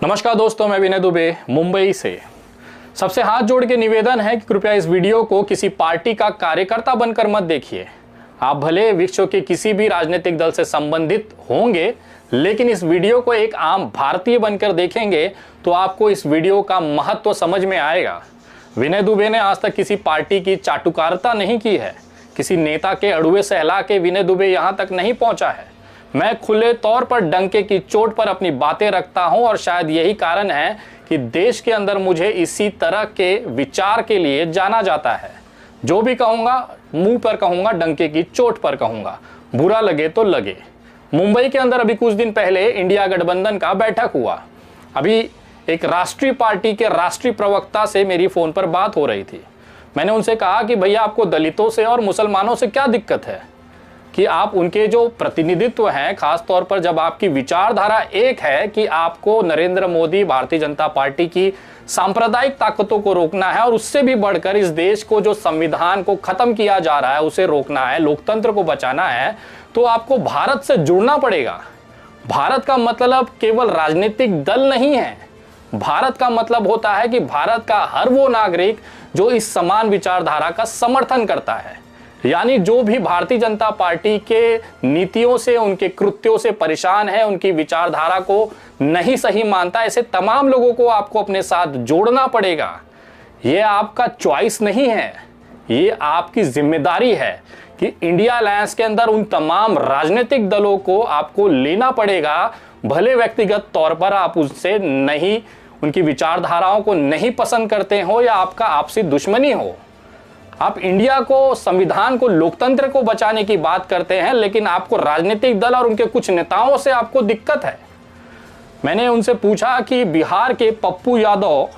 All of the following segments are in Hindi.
नमस्कार दोस्तों, मैं विनय दुबे मुंबई से। सबसे हाथ जोड़ के निवेदन है कि कृपया इस वीडियो को किसी पार्टी का कार्यकर्ता बनकर मत देखिए। आप भले विश्व के किसी भी राजनीतिक दल से संबंधित होंगे, लेकिन इस वीडियो को एक आम भारतीय बनकर देखेंगे तो आपको इस वीडियो का महत्व समझ में आएगा। विनय दुबे ने आज तक किसी पार्टी की चाटुकारिता नहीं की है। किसी नेता के अड़ुए सहला के विनय दुबे यहाँ तक नहीं पहुंचा है। मैं खुले तौर पर डंके की चोट पर अपनी बातें रखता हूं और शायद यही कारण है कि देश के अंदर मुझे इसी तरह के विचार के लिए जाना जाता है। जो भी कहूंगा मुंह पर कहूंगा, डंके की चोट पर कहूंगा, बुरा लगे तो लगे। मुंबई के अंदर अभी कुछ दिन पहले इंडिया गठबंधन का बैठक हुआ। अभी एक राष्ट्रीय पार्टी के राष्ट्रीय प्रवक्ता से मेरी फोन पर बात हो रही थी। मैंने उनसे कहा कि भैया, आपको दलितों से और मुसलमानों से क्या दिक्कत है कि आप उनके जो प्रतिनिधित्व हैं, खास तौर पर जब आपकी विचारधारा एक है कि आपको नरेंद्र मोदी भारतीय जनता पार्टी की सांप्रदायिक ताकतों को रोकना है और उससे भी बढ़कर इस देश को जो संविधान को खत्म किया जा रहा है उसे रोकना है, लोकतंत्र को बचाना है, तो आपको भारत से जुड़ना पड़ेगा। भारत का मतलब केवल राजनीतिक दल नहीं है। भारत का मतलब होता है कि भारत का हर वो नागरिक जो इस समान विचारधारा का समर्थन करता है, यानी जो भी भारतीय जनता पार्टी के नीतियों से, उनके कृत्यों से परेशान है, उनकी विचारधारा को नहीं सही मानता, ऐसे तमाम लोगों को आपको अपने साथ जोड़ना पड़ेगा। ये आपका चॉइस नहीं है, ये आपकी जिम्मेदारी है कि इंडिया अलायंस के अंदर उन तमाम राजनीतिक दलों को आपको लेना पड़ेगा। भले व्यक्तिगत तौर पर आप उससे नहीं, उनकी विचारधाराओं को नहीं पसंद करते हो या आपका आपसी दुश्मनी हो। आप इंडिया को, संविधान को, लोकतंत्र को बचाने की बात करते हैं, लेकिन आपको राजनीतिक दल और उनके कुछ नेताओं से आपको दिक्कत है। मैंने उनसे पूछा कि बिहार के पप्पू यादव,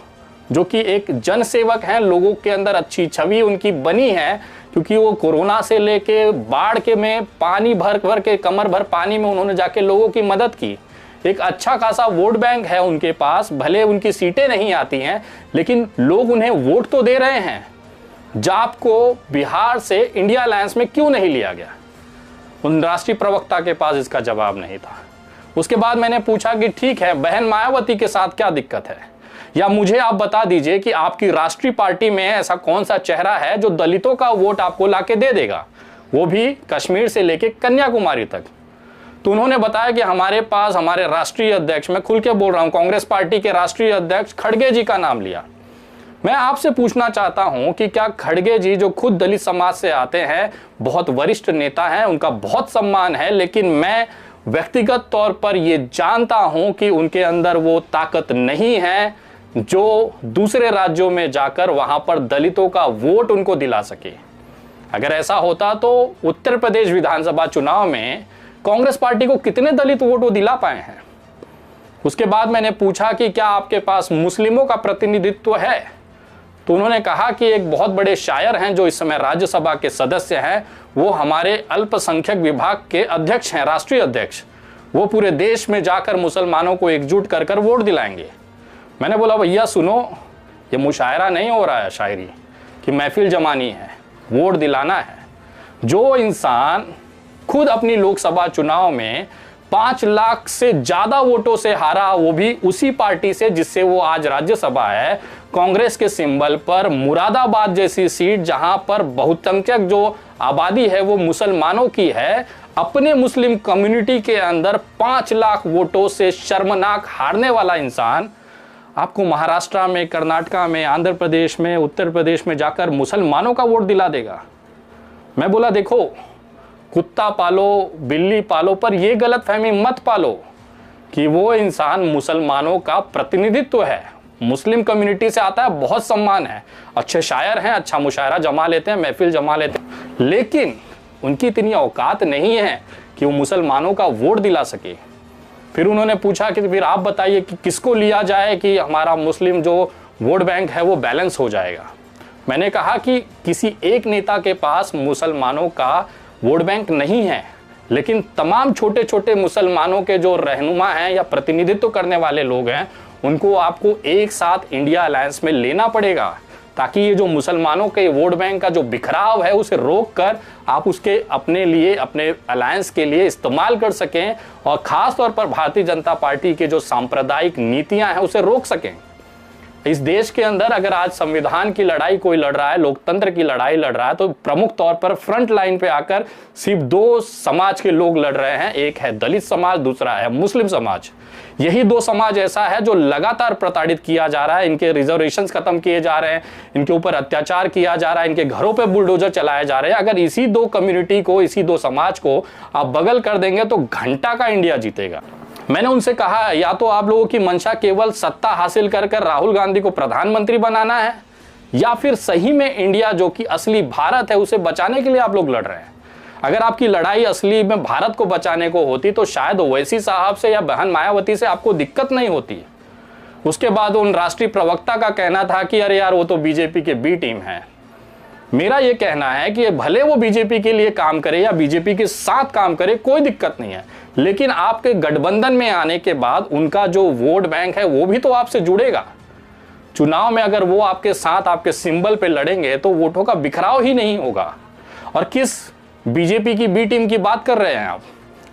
जो कि एक जनसेवक हैं, लोगों के अंदर अच्छी छवि उनकी बनी है क्योंकि वो कोरोना से लेके बाढ़ के में पानी भर भर के, कमर भर पानी में उन्होंने जाके लोगों की मदद की। एक अच्छा खासा वोट बैंक है उनके पास। भले उनकी सीटें नहीं आती हैं, लेकिन लोग उन्हें वोट तो दे रहे हैं। जाप को बिहार से इंडिया अलायंस में क्यों नहीं लिया गया? उन राष्ट्रीय प्रवक्ता के पास इसका जवाब नहीं था। उसके बाद मैंने पूछा कि ठीक है, बहन मायावती के साथ क्या दिक्कत है, या मुझे आप बता दीजिए कि आपकी राष्ट्रीय पार्टी में ऐसा कौन सा चेहरा है जो दलितों का वोट आपको लाके दे देगा, वो भी कश्मीर से लेके कन्याकुमारी तक। तो उन्होंने बताया कि हमारे पास हमारे राष्ट्रीय अध्यक्ष, मैं खुल के बोल रहा हूं, कांग्रेस पार्टी के राष्ट्रीय अध्यक्ष खड़गे जी का नाम लिया। मैं आपसे पूछना चाहता हूं कि क्या खड़गे जी, जो खुद दलित समाज से आते हैं, बहुत वरिष्ठ नेता हैं, उनका बहुत सम्मान है, लेकिन मैं व्यक्तिगत तौर पर यह जानता हूं कि उनके अंदर वो ताकत नहीं है जो दूसरे राज्यों में जाकर वहां पर दलितों का वोट उनको दिला सके। अगर ऐसा होता तो उत्तर प्रदेश विधानसभा चुनाव में कांग्रेस पार्टी को कितने दलित वोट वो दिला पाए हैं? उसके बाद मैंने पूछा कि क्या आपके पास मुस्लिमों का प्रतिनिधित्व है? तो उन्होंने कहा कि एक बहुत बड़े शायर हैं जो इस समय राज्यसभा के सदस्य हैं, वो हमारे अल्पसंख्यक विभाग के अध्यक्ष हैं, राष्ट्रीय अध्यक्ष। वो पूरे देश में जाकर मुसलमानों को एकजुट कर कर वोट दिलाएंगे। मैंने बोला, भैया सुनो, ये मुशायरा नहीं हो रहा है, शायरी कि महफिल जमानी है, वोट दिलाना है। जो इंसान खुद अपनी लोकसभा चुनाव में 5 लाख से ज्यादा वोटों से हारा, वो भी उसी पार्टी से जिससे वो आज राज्यसभा है, कांग्रेस के सिंबल पर, मुरादाबाद जैसी सीट जहां पर बहुसंख्यक जो आबादी है वो मुसलमानों की है, अपने मुस्लिम कम्युनिटी के अंदर 5 लाख वोटों से शर्मनाक हारने वाला इंसान आपको महाराष्ट्र में, कर्नाटका में, आंध्र प्रदेश में, उत्तर प्रदेश में जाकर मुसलमानों का वोट दिला देगा। मैं बोला, देखो, कुत्ता पालो, बिल्ली पालो, पर यह गलतफहमी मत पालो कि वो इंसान मुसलमानों का प्रतिनिधित्व है, मुस्लिम कम्युनिटी से आता है, बहुत सम्मान है, अच्छे शायर हैं, अच्छा मुशायरा जमा लेते हैं, महफिल जमा लेते हैं, लेकिन उनकी इतनी औकात नहीं है कि वो मुसलमानों का वोट दिला सके। फिर उन्होंने पूछा कि फिर आप बताइए कि किसको लिया जाए कि हमारा मुस्लिम जो वोट बैंक है वो बैलेंस हो जाएगा। मैंने कहा कि किसी एक नेता के पास मुसलमानों का वोट बैंक नहीं है, लेकिन तमाम छोटे छोटे मुसलमानों के जो रहनुमा हैं या प्रतिनिधित्व करने वाले लोग हैं, उनको आपको एक साथ इंडिया अलायंस में लेना पड़ेगा, ताकि ये जो मुसलमानों के वोट बैंक का जो बिखराव है उसे रोक कर आप उसके अपने लिए, अपने अलायंस के लिए इस्तेमाल कर सकें और ख़ास तौर पर भारतीय जनता पार्टी के जो सांप्रदायिक नीतियां हैं उसे रोक सकें। इस देश के अंदर अगर आज संविधान की लड़ाई कोई लड़ रहा है, लोकतंत्र की लड़ाई लड़ रहा है, तो प्रमुख तौर पर फ्रंट लाइन पे आकर सिर्फ दो समाज के लोग लड़ रहे हैं। एक है दलित समाज, दूसरा है मुस्लिम समाज। यही दो समाज ऐसा है जो लगातार प्रताड़ित किया जा रहा है, इनके रिजर्वेशंस खत्म किए जा रहे हैं, इनके ऊपर अत्याचार किया जा रहा है, इनके घरों पे बुलडोजर चलाए जा रहे हैं। अगर इसी दो कम्युनिटी को, इसी दो समाज को आप बगल कर देंगे तो घंटा का इंडिया जीतेगा। मैंने उनसे कहा, या तो आप लोगों की मंशा केवल सत्ता हासिल कर राहुल गांधी को प्रधानमंत्री बनाना है, या फिर सही में इंडिया जो कि असली भारत है उसे बचाने के लिए आप लोग लड़ रहे हैं। अगर आपकी लड़ाई असली में भारत को बचाने को होती तो शायद ओवैसी साहब से या बहन मायावती से आपको दिक्कत नहीं होती। उसके बाद उन राष्ट्रीय प्रवक्ता का कहना था कि अरे यार वो तो बीजेपी के बी टीम है। मेरा ये कहना है कि भले वो बीजेपी के लिए काम करे या बीजेपी के साथ काम करे, कोई दिक्कत नहीं है, लेकिन आपके गठबंधन में आने के बाद उनका जो वोट बैंक है वो भी तो आपसे जुड़ेगा। चुनाव में अगर वो आपके साथ, आपके सिंबल पे लड़ेंगे तो वोटों का बिखराव ही नहीं होगा। और किस बीजेपी की बी टीम की बात कर रहे हैं आप?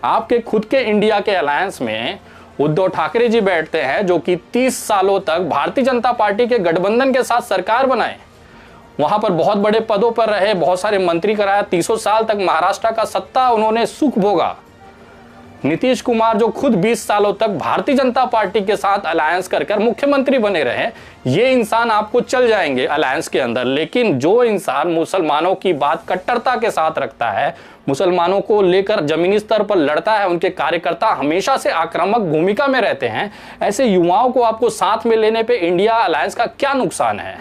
आपके खुद के इंडिया के अलायंस में उद्धव ठाकरे जी बैठते हैं, जो कि 30 सालों तक भारतीय जनता पार्टी के गठबंधन के साथ सरकार बनाए, वहां पर बहुत बड़े पदों पर रहे, बहुत सारे मंत्री कराया, 30 साल तक महाराष्ट्र का सत्ता उन्होंने सुख भोगा। नीतीश कुमार जो खुद 20 सालों तक भारतीय जनता पार्टी के साथ अलायंस कर मुख्यमंत्री बने रहे, ये इंसान आपको चल जाएंगे अलायंस के अंदर। लेकिन जो इंसान मुसलमानों की बात कट्टरता के साथ रखता है, मुसलमानों को लेकर जमीनी स्तर पर लड़ता है, उनके कार्यकर्ता हमेशा से आक्रामक भूमिका में रहते हैं, ऐसे युवाओं को आपको साथ में लेने पे इंडिया अलायंस का क्या नुकसान है?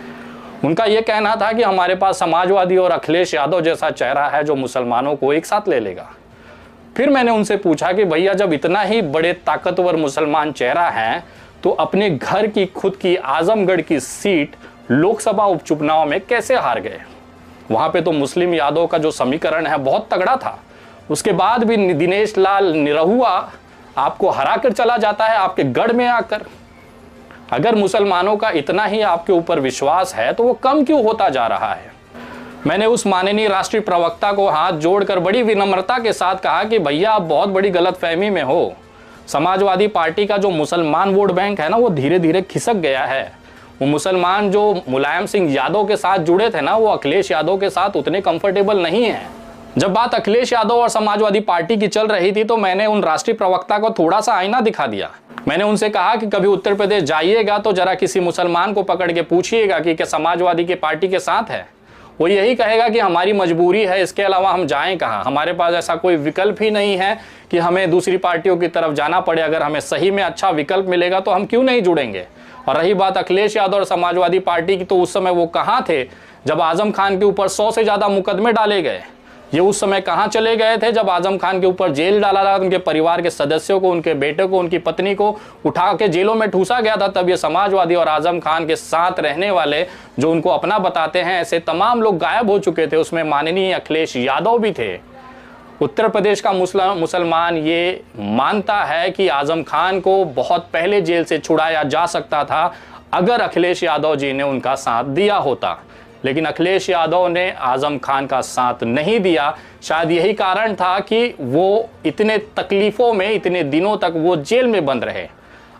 उनका यह कहना था कि हमारे पास समाजवादी और अखिलेश यादव जैसा चेहरा है जो मुसलमानों को एक साथ ले लेगा। फिर मैंने उनसे पूछा कि भैया जब इतना ही बड़े ताकतवर मुसलमान चेहरा है तो अपने घर की खुद की आजमगढ़ की सीट लोकसभा उपचुनाव में कैसे हार गए? वहां पे तो मुस्लिम यादव का जो समीकरण है बहुत तगड़ा था, उसके बाद भी दिनेश लाल निरहुआ आपको हरा कर चला जाता है आपके गढ़ में आकर। अगर मुसलमानों का इतना ही आपके ऊपर विश्वास है तो वो कम क्यों होता जा रहा है? मैंने उस माननीय राष्ट्रीय प्रवक्ता को हाथ जोड़कर बड़ी विनम्रता के साथ कहा कि भैया आप बहुत बड़ी गलतफहमी में हो। समाजवादी पार्टी का जो मुसलमान वोट बैंक है ना, वो धीरे धीरे खिसक गया है। वो मुसलमान जो मुलायम सिंह यादव के साथ जुड़े थे ना, वो अखिलेश यादव के साथ उतने कंफर्टेबल नहीं है। जब बात अखिलेश यादव और समाजवादी पार्टी की चल रही थी तो मैंने उन राष्ट्रीय प्रवक्ता को थोड़ा सा आईना दिखा दिया। मैंने उनसे कहा कि कभी उत्तर प्रदेश जाइएगा तो जरा किसी मुसलमान को पकड़ के पूछिएगा कि क्या समाजवादी की पार्टी के साथ है। वो यही कहेगा कि हमारी मजबूरी है, इसके अलावा हम जाएं कहाँ, हमारे पास ऐसा कोई विकल्प ही नहीं है कि हमें दूसरी पार्टियों की तरफ जाना पड़े। अगर हमें सही में अच्छा विकल्प मिलेगा तो हम क्यों नहीं जुड़ेंगे। और रही बात अखिलेश यादव और समाजवादी पार्टी की, तो उस समय वो कहाँ थे जब आजम खान के ऊपर 100 से ज़्यादा मुकदमे डाले गए? ये उस समय कहाँ चले गए थे जब आजम खान के ऊपर जेल डाला था, उनके परिवार के सदस्यों को, उनके बेटे को, उनकी पत्नी को उठा के जेलों में ठूसा गया था? तब ये समाजवादी और आजम खान के साथ रहने वाले जो उनको अपना बताते हैं, ऐसे तमाम लोग गायब हो चुके थे। उसमें माननीय अखिलेश यादव भी थे। उत्तर प्रदेश का मुसलमान ये मानता है कि आजम खान को बहुत पहले जेल से छुड़ाया जा सकता था अगर अखिलेश यादव जी ने उनका साथ दिया होता, लेकिन अखिलेश यादव ने आजम खान का साथ नहीं दिया। शायद यही कारण था कि वो इतने तकलीफ़ों में, इतने दिनों तक वो जेल में बंद रहे।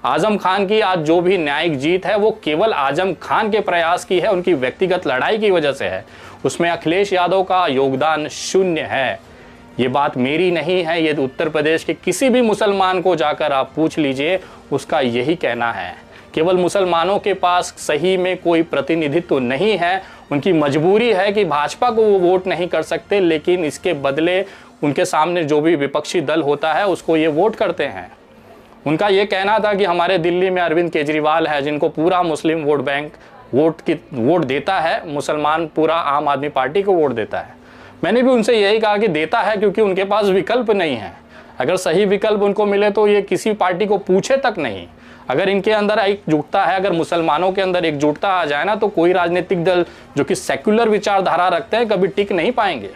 आजम खान की आज जो भी न्यायिक जीत है वो केवल आजम खान के प्रयास की है, उनकी व्यक्तिगत लड़ाई की वजह से है। उसमें अखिलेश यादव का योगदान शून्य है। ये बात मेरी नहीं है, ये उत्तर प्रदेश के किसी भी मुसलमान को जाकर आप पूछ लीजिए, उसका यही कहना है। केवल मुसलमानों के पास सही में कोई प्रतिनिधित्व नहीं है, उनकी मजबूरी है कि भाजपा को वो वोट नहीं कर सकते, लेकिन इसके बदले उनके सामने जो भी विपक्षी दल होता है उसको ये वोट करते हैं। उनका ये कहना था कि हमारे दिल्ली में अरविंद केजरीवाल है जिनको पूरा मुस्लिम वोट बैंक वोट देता है, मुसलमान पूरा आम आदमी पार्टी को वोट देता है। मैंने भी उनसे यही कहा कि देता है क्योंकि उनके पास विकल्प नहीं है। अगर सही विकल्प उनको मिले तो ये किसी पार्टी को पूछे तक नहीं। अगर इनके अंदर एकजुटता है, अगर मुसलमानों के अंदर एकजुटता आ जाए ना, तो कोई राजनीतिक दल जो कि सेक्युलर विचारधारा रखते हैं कभी टिक नहीं पाएंगे।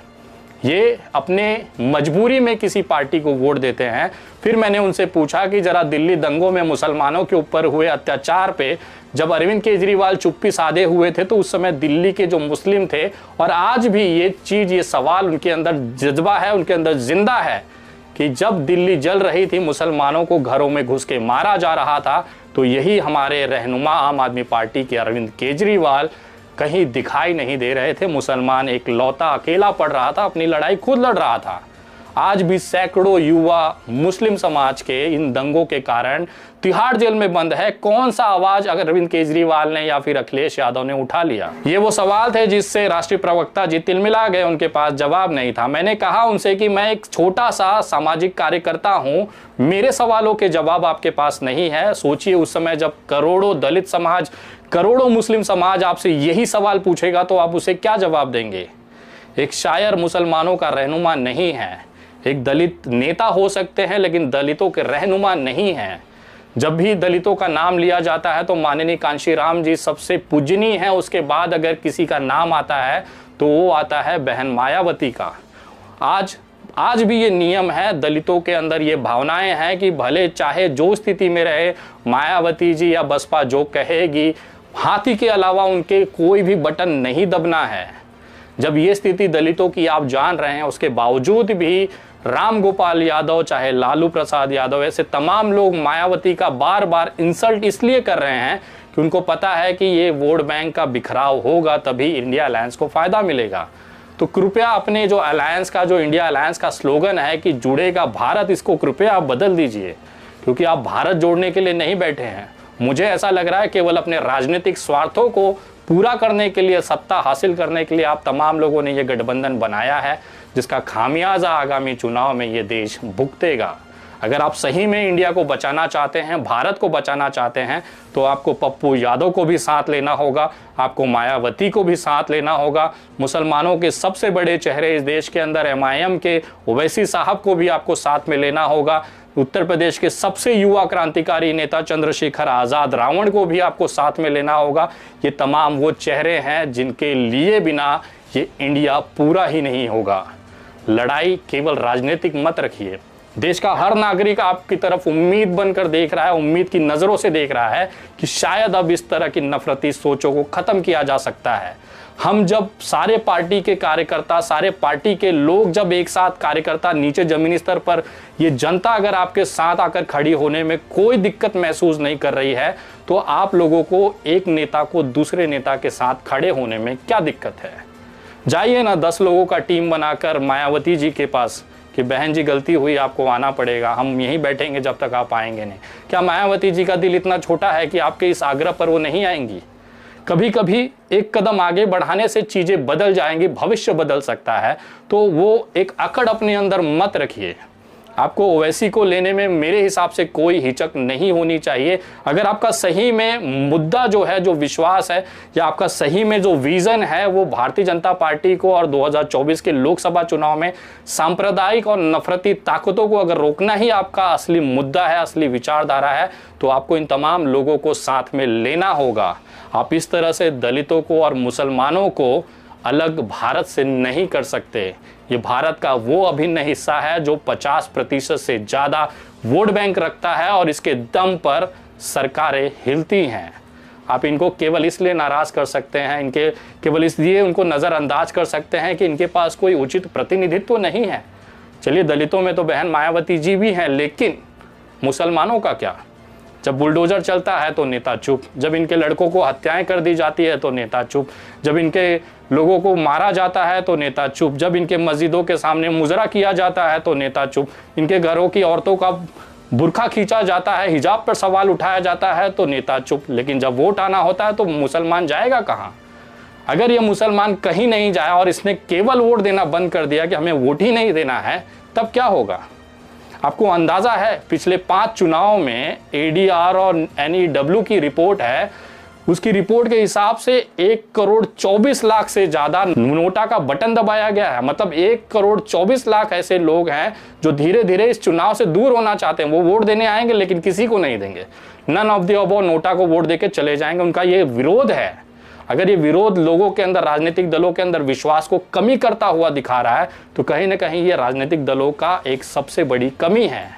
ये अपने मजबूरी में किसी पार्टी को वोट देते हैं। फिर मैंने उनसे पूछा कि जरा दिल्ली दंगों में मुसलमानों के ऊपर हुए अत्याचार पे जब अरविंद केजरीवाल चुप्पी साधे हुए थे तो उस समय दिल्ली के जो मुस्लिम थे, और आज भी ये चीज़, ये सवाल उनके अंदर जज्बा है, उनके अंदर जिंदा है कि जब दिल्ली जल रही थी, मुसलमानों को घरों में घुस के मारा जा रहा था, तो यही हमारे रहनुमा आम आदमी पार्टी के अरविंद केजरीवाल कहीं दिखाई नहीं दे रहे थे। मुसलमान एक लौता अकेला पड़ रहा था, अपनी लड़ाई खुद लड़ रहा था। आज भी सैकड़ों युवा मुस्लिम समाज के इन दंगों के कारण तिहाड़ जेल में बंद है। कौन सा आवाज अरविंद केजरीवाल ने या फिर अखिलेश यादव ने उठा लिया? ये वो सवाल थे जिससे राष्ट्रीय प्रवक्ता जी तिलमिला गए, उनके पास जवाब नहीं था। मैंने कहा उनसे कि मैं एक छोटा सा सामाजिक कार्यकर्ता हूं, मेरे सवालों के जवाब आपके पास नहीं है। सोचिए उस समय जब करोड़ों दलित समाज, करोड़ों मुस्लिम समाज आपसे यही सवाल पूछेगा तो आप उसे क्या जवाब देंगे? एक शायर मुसलमानों का रहनुमा नहीं है, एक दलित नेता हो सकते हैं लेकिन दलितों के रहनुमा नहीं हैं। जब भी दलितों का नाम लिया जाता है तो माननीय कांशीराम जी सबसे पूजनीय है, उसके बाद अगर किसी का नाम आता है तो वो आता है बहन मायावती का। आज भी ये नियम है, दलितों के अंदर ये भावनाएं हैं कि भले चाहे जो स्थिति में रहे, मायावती जी या बसपा जो कहेगी, हाथी के अलावा उनके कोई भी बटन नहीं दबना है। जब ये स्थिति दलितों की आप जान रहे हैं, उसके बावजूद भी राम गोपाल यादव, चाहे लालू प्रसाद यादव, ऐसे तमाम लोग मायावती का बार बार इंसल्ट इसलिए कर रहे हैं कि उनको पता है कि ये वोट बैंक का बिखराव होगा, तभी इंडिया अलायंस को फायदा मिलेगा। तो कृपया अपने जो अलायंस का, जो इंडिया अलायंस का स्लोगन है कि जुड़ेगा भारत, इसको कृपया आप बदल दीजिए, क्योंकि आप भारत जोड़ने के लिए नहीं बैठे हैं। मुझे ऐसा लग रहा है केवल अपने राजनीतिक स्वार्थों को पूरा करने के लिए, सत्ता हासिल करने के लिए आप तमाम लोगों ने ये गठबंधन बनाया है, जिसका खामियाजा आगामी चुनाव में ये देश भुगतेगा। अगर आप सही में इंडिया को बचाना चाहते हैं, भारत को बचाना चाहते हैं, तो आपको पप्पू यादव को भी साथ लेना होगा, आपको मायावती को भी साथ लेना होगा, मुसलमानों के सबसे बड़े चेहरे इस देश के अंदर MIM के ओवैसी साहब को भी आपको साथ में लेना होगा, उत्तर प्रदेश के सबसे युवा क्रांतिकारी नेता चंद्रशेखर आज़ाद रावण को भी आपको साथ में लेना होगा। ये तमाम वो चेहरे हैं जिनके लिए बिना ये इंडिया पूरा ही नहीं होगा। लड़ाई केवल राजनीतिक मत रखिए। देश का हर नागरिक आपकी तरफ उम्मीद बनकर देख रहा है, उम्मीद की नज़रों से देख रहा है कि शायद अब इस तरह की नफरती सोचों को ख़त्म किया जा सकता है। हम जब सारे पार्टी के कार्यकर्ता, सारे पार्टी के लोग जब एक साथ, कार्यकर्ता नीचे ज़मीनी स्तर पर, ये जनता अगर आपके साथ आकर खड़ी होने में कोई दिक्कत महसूस नहीं कर रही है, तो आप लोगों को एक नेता को दूसरे नेता के साथ खड़े होने में क्या दिक्कत है? जाइए ना 10 लोगों का टीम बनाकर मायावती जी के पास कि बहन जी गलती हुई, आपको आना पड़ेगा, हम यहीं बैठेंगे जब तक आप आएंगे नहीं। क्या मायावती जी का दिल इतना छोटा है कि आपके इस आग्रह पर वो नहीं आएंगी? कभी कभी एक कदम आगे बढ़ाने से चीज़ें बदल जाएंगी, भविष्य बदल सकता है। तो वो एक अकड़ अपने अंदर मत रखिए। आपको ओवैसी को लेने में मेरे हिसाब से कोई हिचक नहीं होनी चाहिए। अगर आपका सही में मुद्दा जो है, जो विश्वास है, या आपका सही में जो विज़न है, वो भारतीय जनता पार्टी को और 2024 के लोकसभा चुनाव में सांप्रदायिक और नफरती ताकतों को अगर रोकना ही आपका असली मुद्दा है, असली विचारधारा है, तो आपको इन तमाम लोगों को साथ में लेना होगा। आप इस तरह से दलितों को और मुसलमानों को अलग भारत से नहीं कर सकते। ये भारत का वो अभिन्न हिस्सा है जो 50% से ज़्यादा वोट बैंक रखता है और इसके दम पर सरकारें हिलती हैं। आप इनको केवल इसलिए नाराज़ कर सकते हैं, इनके केवल इसलिए उनको नज़रअंदाज कर सकते हैं कि इनके पास कोई उचित प्रतिनिधित्व तो नहीं है। चलिए, दलितों में तो बहन मायावती जी भी हैं, लेकिन मुसलमानों का क्या? जब बुलडोजर चलता है तो नेता चुप, जब इनके लड़कों को हत्याएं कर दी जाती है तो नेता चुप, जब इनके लोगों को मारा जाता है तो नेता चुप, जब इनके मस्जिदों के सामने मुजरा किया जाता है तो नेता चुप, इनके घरों की औरतों का बुरखा खींचा जाता है, हिजाब पर सवाल उठाया जाता है तो नेता चुप। लेकिन जब वोट आना होता है तो मुसलमान जाएगा कहाँ? अगर ये मुसलमान कहीं नहीं जाए और इसने केवल वोट देना बंद कर दिया कि हमें वोट ही नहीं देना है, तब क्या होगा? आपको अंदाज़ा है, पिछले 5 चुनाव में ADR और NEW की रिपोर्ट है, उसकी रिपोर्ट के हिसाब से 1,24,00,000 से ज़्यादा नोटा का बटन दबाया गया है। मतलब 1,24,00,000 ऐसे लोग हैं जो धीरे धीरे इस चुनाव से दूर होना चाहते हैं। वो वोट देने आएंगे लेकिन किसी को नहीं देंगे, none of the above, NOTA को वोट देके चले जाएंगे। उनका ये विरोध है। अगर ये विरोध लोगों के अंदर, राजनीतिक दलों के अंदर विश्वास को कमी करता हुआ दिखा रहा है तो कहीं ना कहीं ये राजनीतिक दलों का एक सबसे बड़ी कमी है।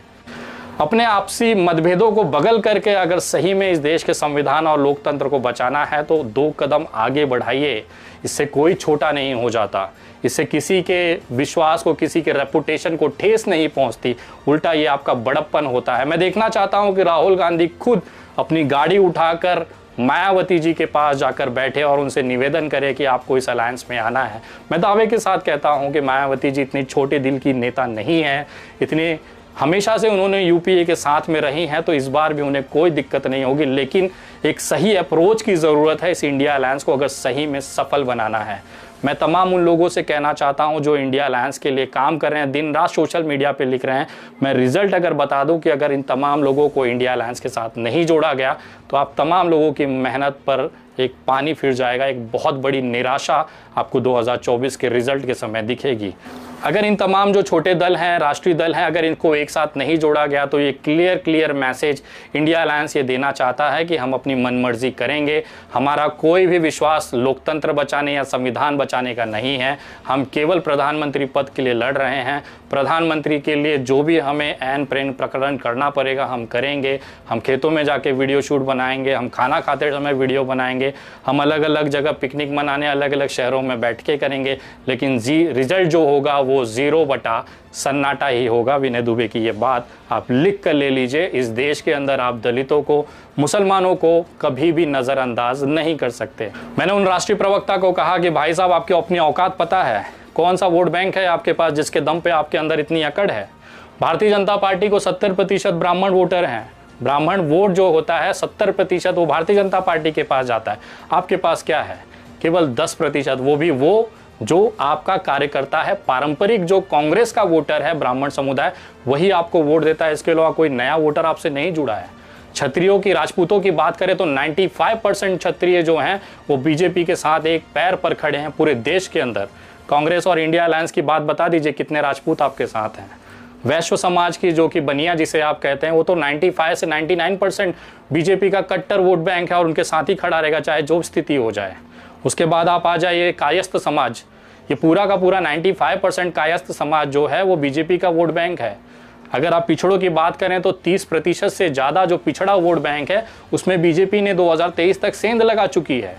अपने आपसी मतभेदों को बगल करके अगर सही में इस देश के संविधान और लोकतंत्र को बचाना है तो 2 कदम आगे बढ़ाइए। इससे कोई छोटा नहीं हो जाता, इससे किसी के विश्वास को, किसी के रेपुटेशन को ठेस नहीं पहुंचती, उल्टा ये आपका बड़प्पन होता है। मैं देखना चाहता हूं कि राहुल गांधी खुद अपनी गाड़ी उठाकर मायावती जी के पास जाकर बैठे और उनसे निवेदन करें कि आपको इस अलायंस में आना है। मैं दावे के साथ कहता हूं कि मायावती जी इतनी छोटे दिल की नेता नहीं है, इतने हमेशा से उन्होंने यूपीए के साथ में रही हैं, तो इस बार भी उन्हें कोई दिक्कत नहीं होगी। लेकिन एक सही अप्रोच की ज़रूरत है इस इंडिया अलायंस को अगर सही में सफल बनाना है। मैं तमाम उन लोगों से कहना चाहता हूं जो इंडिया अलायंस के लिए काम कर रहे हैं, दिन रात सोशल मीडिया पे लिख रहे हैं। मैं रिजल्ट अगर बता दूं कि अगर इन तमाम लोगों को इंडिया अलायंस के साथ नहीं जोड़ा गया तो आप तमाम लोगों की मेहनत पर एक पानी फिर जाएगा, एक बहुत बड़ी निराशा आपको 2024 के रिजल्ट के समय दिखेगी। अगर इन तमाम जो छोटे दल हैं, राष्ट्रीय दल हैं, अगर इनको एक साथ नहीं जोड़ा गया तो ये क्लियर मैसेज इंडिया अलायंस ये देना चाहता है कि हम अपनी मनमर्जी करेंगे। हमारा कोई भी विश्वास लोकतंत्र बचाने या संविधान बचाने का नहीं है। हम केवल प्रधानमंत्री पद के लिए लड़ रहे हैं। प्रधानमंत्री के लिए जो भी हमें ऐन प्रेन प्रकरण करना पड़ेगा हम करेंगे। हम खेतों में जाके वीडियो शूट बनाएंगे, हम खाना खाते समय वीडियो बनाएंगे, हम अलग अलग जगह पिकनिक मनाने अलग अलग शहरों में बैठ के करेंगे। लेकिन रिजल्ट जो होगा वो 0 बटा सन्नाटा ही होगा। विनय दुबे की ये बात आप लिख कर ले लीजिए। इस देश के अंदर आप दलितों को, मुसलमानों को कभी भी नज़रअंदाज नहीं कर सकते। मैंने उन राष्ट्रीय प्रवक्ता को कहा कि भाई साहब आपकी अपनी औकात पता है, कौन सा वोट बैंक है आपके पास जिसके दम पे आपके अंदर इतनी अकड़ है। भारतीय जनता पार्टी को 70% ब्राह्मण वोटर हैं। ब्राह्मण वोट जो होता है 70% वो भारतीय जनता पार्टी के पास जाता है। आपके पास क्या है? केवल 10%, वो भी वो जो आपका कार्यकर्ता है, पारंपरिक जो कांग्रेस का वोटर है ब्राह्मण समुदाय, वही आपको वोट देता है। इसके अलावा कोई नया वोटर आपसे नहीं जुड़ा है। क्षत्रियों की, राजपूतों की बात करें तो 95% क्षत्रिय जो हैं वो बीजेपी के साथ एक पैर पर खड़े हैं पूरे देश के अंदर। कांग्रेस और इंडिया अलायंस की बात बता दीजिए कितने राजपूत आपके साथ हैं। वैश्य समाज की जो कि बनिया जिसे आप कहते हैं, वो तो 95 से 99% बीजेपी का कट्टर वोट बैंक है और उनके साथ ही खड़ा रहेगा चाहे जो स्थिति हो जाए। उसके बाद आप आ जाइए कायस्थ समाज, ये पूरा का पूरा 95% कायस्थ समाज जो है वो बीजेपी का वोट बैंक है। अगर आप पिछड़ों की बात करें तो 30% से ज़्यादा जो पिछड़ा वोट बैंक है उसमें बीजेपी ने 2023 तक सेंध लगा चुकी है,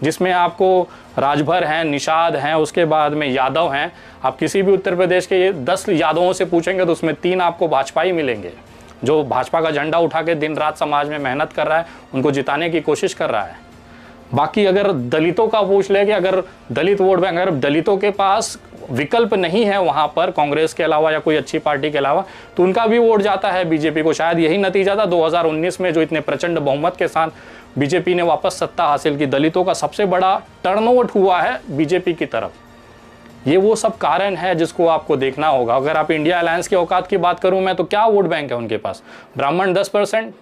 जिसमें आपको राजभर हैं, निषाद हैं, उसके बाद में यादव हैं। आप किसी भी उत्तर प्रदेश के 10 यादवों से पूछेंगे तो उसमें 3 आपको भाजपा ही मिलेंगे, जो भाजपा का झंडा उठा के दिन रात समाज में मेहनत कर रहा है, उनको जिताने की कोशिश कर रहा है। बाकी अगर दलितों का पूछ ले कि अगर दलित वोट बैंक, अगर दलितों के पास विकल्प नहीं है वहाँ पर कांग्रेस के अलावा या कोई अच्छी पार्टी के अलावा, तो उनका भी वोट जाता है बीजेपी को। शायद यही नतीजा था 2019 में जो इतने प्रचंड बहुमत के साथ बीजेपी ने वापस सत्ता हासिल की। दलितों का सबसे बड़ा टर्नओवर हुआ है बीजेपी की तरफ। ये वो सब कारण है जिसको आपको देखना होगा। अगर आप इंडिया अलायंस की औकात की बात करूं मैं तो क्या वोट बैंक है उनके पास? ब्राह्मण 10%,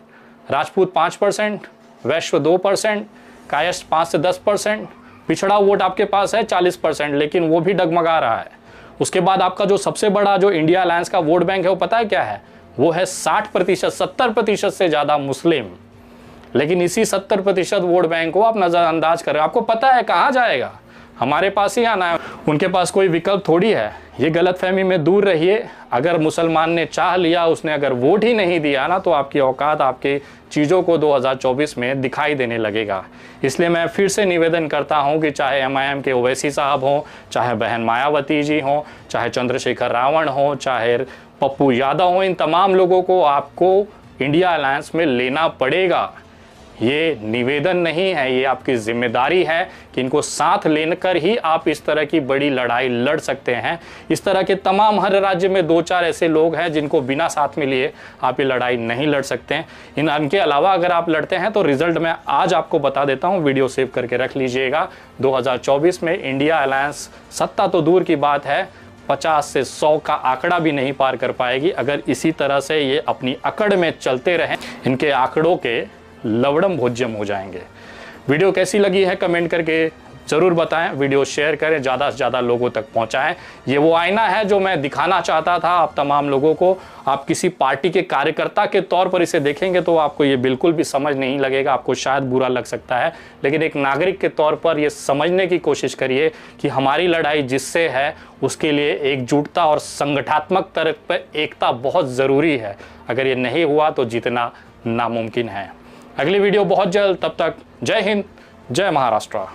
राजपूत 5%, वैश्य 2%, कायस्थ 5 से 10%, पिछड़ा वोट आपके पास है 40%, लेकिन वो भी डगमगा रहा है। उसके बाद आपका जो सबसे बड़ा जो इंडिया अलायंस का वोट बैंक है वो पता है क्या है? वो है 60%, 70% से ज़्यादा मुस्लिम। लेकिन इसी 70% वोट बैंक को आप नज़रअंदाज कर रहे हो। आपको पता है कहाँ जाएगा, हमारे पास ही आना है, उनके पास कोई विकल्प थोड़ी है। ये गलतफहमी में दूर रहिए। अगर मुसलमान ने चाह लिया, उसने अगर वोट ही नहीं दिया ना, तो आपकी औकात आपके चीज़ों को 2024 में दिखाई देने लगेगा। इसलिए मैं फिर से निवेदन करता हूं कि चाहे MIM के ओवैसी साहब हों, चाहे बहन मायावती जी हों, चाहे चंद्रशेखर रावण हों, चाहे पप्पू यादव हों, इन तमाम लोगों को आपको इंडिया अलायंस में लेना पड़ेगा। ये निवेदन नहीं है, ये आपकी जिम्मेदारी है कि इनको साथ लेकर ही आप इस तरह की बड़ी लड़ाई लड़ सकते हैं। इस तरह के तमाम हर राज्य में 2-4 ऐसे लोग हैं जिनको बिना साथ में लिए आप ये लड़ाई नहीं लड़ सकते हैं। इनके अलावा अगर आप लड़ते हैं तो रिजल्ट मैं आज आपको बता देता हूँ, वीडियो सेव करके रख लीजिएगा। 2024 में इंडिया अलायंस सत्ता तो दूर की बात है, 50 से 100 का आंकड़ा भी नहीं पार कर पाएगी। अगर इसी तरह से ये अपनी अकड़ में चलते रहें, इनके आंकड़ों के लवड़म भोज्यम हो जाएंगे। वीडियो कैसी लगी है कमेंट करके ज़रूर बताएं, वीडियो शेयर करें, ज़्यादा से ज़्यादा लोगों तक पहुंचाएं। ये वो आईना है जो मैं दिखाना चाहता था आप तमाम लोगों को। आप किसी पार्टी के कार्यकर्ता के तौर पर इसे देखेंगे तो आपको ये बिल्कुल भी समझ नहीं लगेगा, आपको शायद बुरा लग सकता है, लेकिन एक नागरिक के तौर पर ये समझने की कोशिश करिए कि हमारी लड़ाई जिससे है उसके लिए एकजुटता और संगठनात्मक तरह पर एकता बहुत ज़रूरी है। अगर ये नहीं हुआ तो जीतना नामुमकिन है। अगली वीडियो बहुत जल्द, तब तक जय हिंद, जय महाराष्ट्र।